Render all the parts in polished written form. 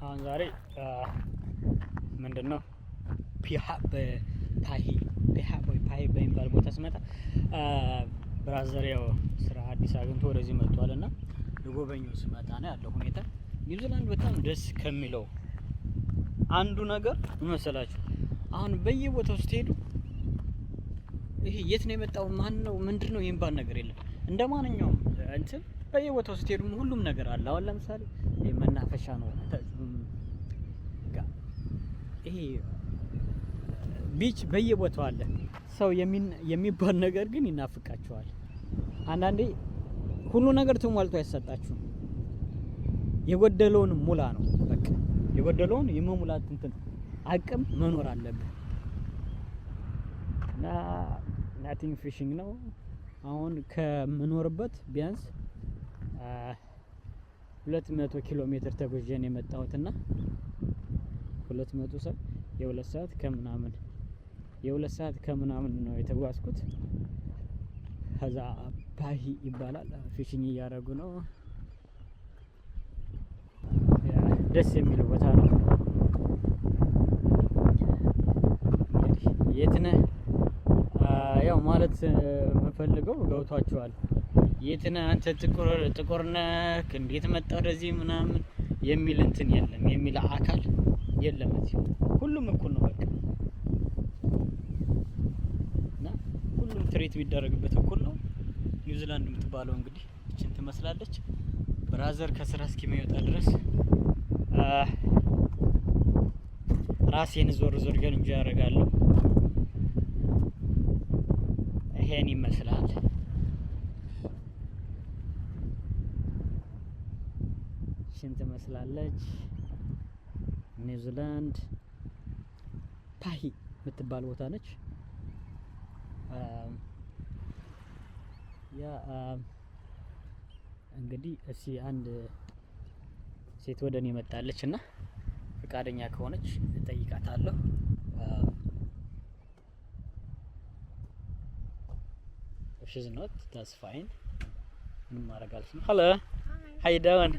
አሁን ዛሬ ምንድነው ፓሂ በሚባል ቦታ ስመጣ ብራዘር ያው ስራ አዲስ አግኝቶ ወደዚህ መጥቷልና ልጎበኘው ስመጣ ነው ያለው ሁኔታ። ኒውዚላንድ በጣም ደስ ከሚለው አንዱ ነገር መሰላችሁ፣ አሁን በየቦታው ስትሄዱ ይሄ የት ነው የመጣው ማን ነው ምንድነው የሚባል ነገር የለም። እንደማንኛውም እንትን በየቦታው ስትሄዱ ሁሉም ነገር አለ። አሁን ለምሳሌ መናፈሻ ነው ይሄ ቢች በየቦታው አለ። ሰው የሚባል ነገር ግን ይናፍቃቸዋል። አንዳንዴ ሁሉ ነገር ተሟልቶ አይሰጣችሁም። የጎደለውን ሙላ ነው በቃ። የጎደለውን የመሙላት እንትን አቅም መኖር አለበት። እና ናቲንግ ፊሽንግ ነው አሁን ከምኖርበት ቢያንስ 200 ኪሎ ሜትር ተጉዤ ነው የመጣሁትና 200 ሰዓት የሁለት ሰዓት ከምናምን ነው የተጓዝኩት። ከዛ ፓሂ ይባላል ፊሽንግ እያደረጉ ነው። ደስ የሚል ቦታ ነው። የት ነህ ያው ማለት የምፈልገው ገብቷቸዋል። የት ነህ አንተ ጥቁር ነህ እንዴት መጣ ወደዚህ ምናምን የሚል እንትን የለም፣ የሚል አካል የለም። እዚህ ሁሉም እኩል ነው በቃ። እና ሁሉም ትሬት የሚደረግበት እኩል ነው። ኒውዚላንድ የምትባለው እንግዲህ እቺን ትመስላለች። ብራዘር ከስራ እስኪመጣ ድረስ ራሴን ዞር ገንጆ ያደርጋለሁ። ይሄን ይመስላል። እቺን ትመስላለች ኒውዚላንድ ፓሂ የምትባል ቦታ ነች። ያ እንግዲህ እስኪ አንድ ሴት ወደ እኔ መጣለች እና ፍቃደኛ ከሆነች እጠይቃታለሁ። if she's not, that's fine. Hello. How you doing?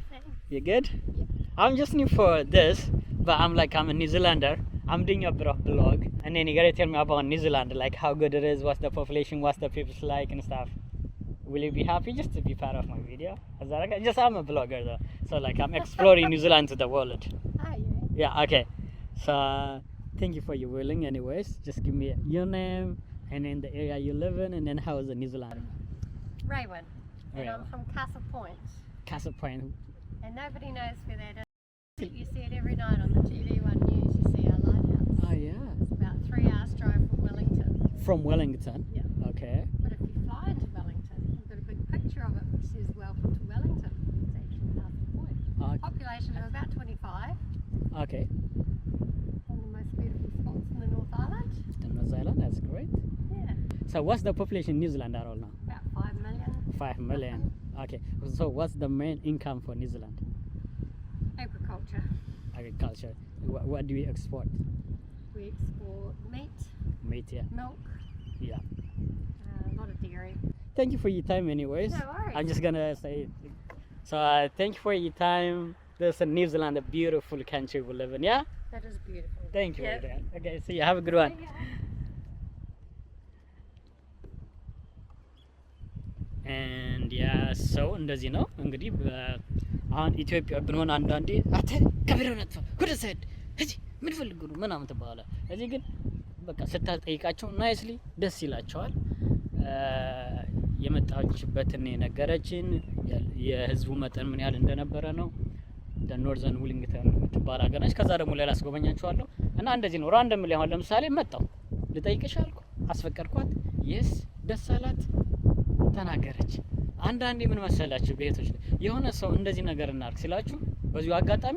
You good? Yeah. I'm just new for this, but I'm a New Zealander. I'm doing a bit of vlog, and then you gotta tell me about New Zealand, like how good it is, what's the population, what's the people like and stuff. Will you be happy just to be part of my video? Is that okay? Just I'm a vlogger though, so like I'm exploring New Zealand to the world. Yeah, okay. So thank you for your willing. Anyways, just give me your name and then the area you live in, and then how is it New Zealand? Raywin. And I'm from Castle Point. Castle Point. And nobody knows where that is. You see it every night on the TV1 News. You see our lighthouse. Oh yeah. It's about 3 hours drive from Wellington. From Wellington? Yeah. Okay. But if you fly into Wellington, you've got a big picture of it which says "Welcome to Wellington." It's actually Castle Point. Population of about 25. Okay. One of the most beautiful spots in the North Island. The North Island, that's great. Yeah. So what's the population in New Zealand at all now? About 5 million. 5 million. Okay. So what's the main income for New Zealand? Agriculture. Agriculture. What do we export? We export meat. Meat, yeah. Milk. Yeah. A lot of dairy. Thank you for your time anyways. No worries. I'm just gonna say, so thank you for your time. There's a New Zealand, a beautiful country we live in, yeah? That is beautiful. Thank you. Yep. Okay, see you. Have a good one. And yeah, so እንደዚህ ነው እንግዲህ አሁን ኢትዮጵያ ብንሆን አንዳንዴ አተ ከቢሮው ነጥቶ ወደ ሰድ እዚህ ምን ፈልጉ ነው ምናምን ተባለ። እዚህ ግን በቃ ስታጠይቃቸው ናይስሊ ደስ ይላቸዋል። የመጣችበትን የነገረችን የህዝቡ መጠን ምን ያህል እንደነበረ ነው። ኖርዘርን ዊሊንግተን የምትባል ሀገር ነች። ከዛ ደግሞ ሌላ አስጎበኛችኋለሁ እና እንደዚህ ነው። ራንደም ላይ አሁን ለምሳሌ መጣው ልጠይቅሽ አልኩ፣ አስፈቀድኳት፣ የስ ደስ አላት፣ ተናገረች። አንዳንዴ ምን መሰላችሁ ቤቶች ላይ የሆነ ሰው እንደዚህ ነገር እናርክ ሲላችሁ በዚሁ አጋጣሚ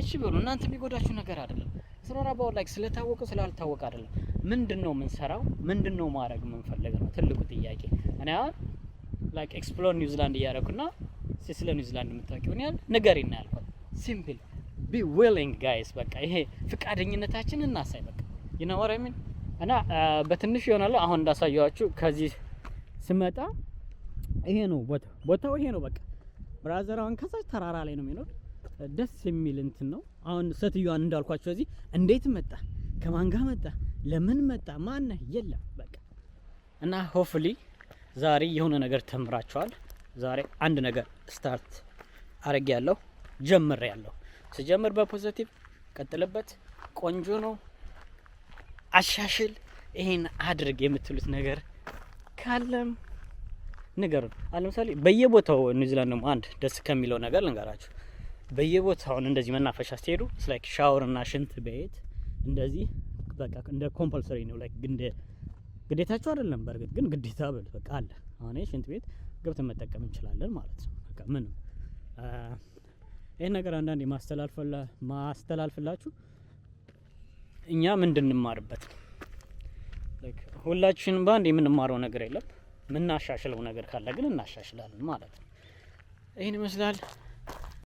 እሺ በሉ። እናንተ የሚጎዳችሁ ነገር አይደለም። ስራራባው ላይክ ስለታወቀ ስላልታወቀ አይደለም። ምንድነው የምንሰራው? ምንድነው ማድረግ የምንፈልገው ነው ትልቁ ጥያቄ። እኔ አሁን ላይክ ኤክስፕሎር ኒውዚላንድ እያደረኩና ስለ ኒውዚላንድ የምታውቂው ነው ንገሪና ያልኩት። ሲምፕል ቢ ዊሊንግ ጋይስ። በቃ ይሄ ፍቃደኝነታችንን እናሳይ በቃ you know what I mean። እና በትንሽ ይሆናል አሁን እንዳሳየዋችሁ ከዚህ ስመጣ ይሄ ነው ቦታው ይሄ ነው በቃ። ብራዘር አሁን ከዛ ተራራ ላይ ነው የሚኖር። ደስ የሚል እንትን ነው። አሁን ሴትዮዋን እንዳልኳቸው እዚህ እንዴት መጣ፣ ከማን ጋር መጣ፣ ለምን መጣ፣ ማን የለም በቃ። እና ሆፕፉሊ ዛሬ የሆነ ነገር ተምራቸዋል። ዛሬ አንድ ነገር ስታርት አረጋለሁ፣ ጀምሬያለሁ። ስጀምር በፖዚቲቭ ቀጥልበት፣ ቆንጆ ነው፣ አሻሽል፣ ይሄን አድርግ የምትሉት ነገር ካለም ንገሩን። ለምሳሌ በየቦታው ኒውዚላንድ ደግሞ አንድ ደስ ከሚለው ነገር ልንገራችሁ። በየቦታው እንደዚህ መናፈሻ ስትሄዱ ላይክ ሻወር እና ሽንት ቤት እንደዚህ በቃ እንደ ኮምፐልሰሪ ነው። ላይክ ግዴታችሁ አይደለም፣ በርግጥ ግን ግዴታ በቃ አለ። አሁን ሽንት ቤት ገብተን መጠቀም እንችላለን ማለት ነው። በቃ ምንም ይሄን ነገር አንዳንዴ ማስተላልፍላችሁ እኛ እንድንማርበት ነው። ላይክ ሁላችንም ባንድ የምንማረው ነገር የለም። ምናሻሽለው ነገር ካለ ግን እናሻሽላለን ማለት ነው። ይሄን ይመስላል።